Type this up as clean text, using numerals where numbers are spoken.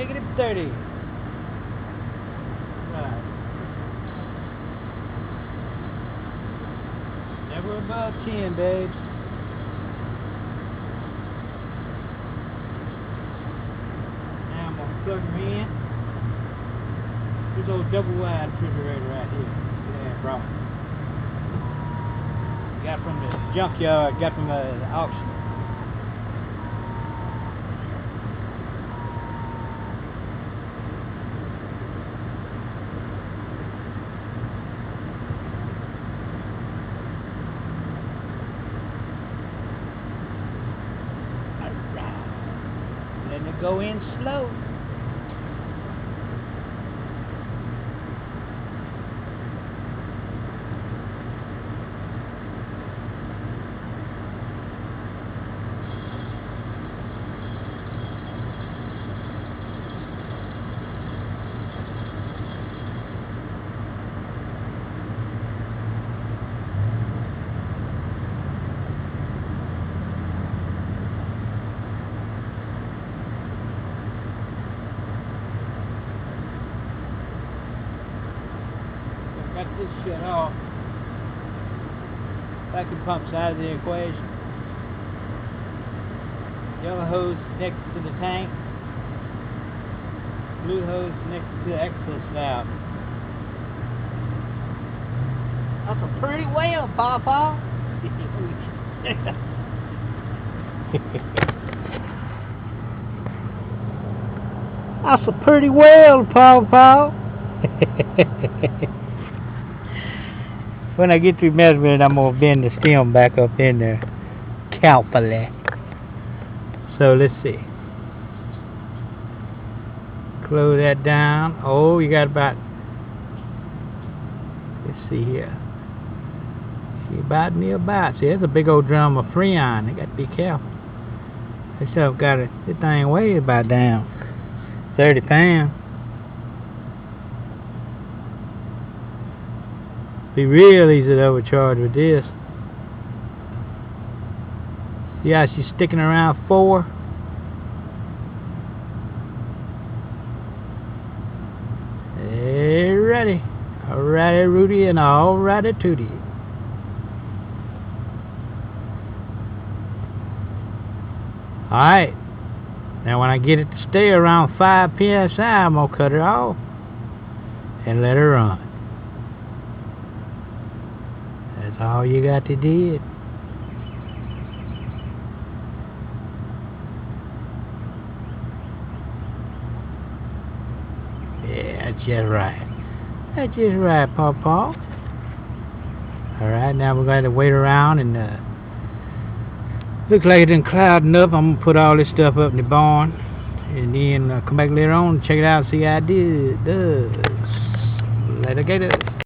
-30. Right. Never above 10, babes. Now I'm gonna plug her in. This old double wide refrigerator right here. Yeah, bro. Got from the junkyard, got from the auction. Alright. Letting it go in slow. Got this shit off. Vacuum pump's out of the equation. Yellow hose next to the tank. Blue hose next to the exhaust valve. That's a pretty whale, Pawpaw. That's a pretty whale, Pawpaw. When I get through measuring it, I'm going to bend the stem back up in there carefully. So let's see. Close that down. Oh, you got about, let's see here. See about me about. See, there's a big old drum of Freon. You got to be careful. This stuff got it. This thing weighs about down 30 pounds. Be real easy to overcharge with this. See how she's sticking around 4? Hey, ready. Alrighty, Rudy, and alrighty, Tootie. Alright. Now when I get it to stay around 5 psi, I'm going to cut it off and let her run. That's all you got to do. Yeah, that's just right. That's just right, Pawpaw. Alright, now we're going to wait around and looks like it done clouding up. I'm going to put all this stuff up in the barn and then come back later on and check it out and see how it does. Later, gators.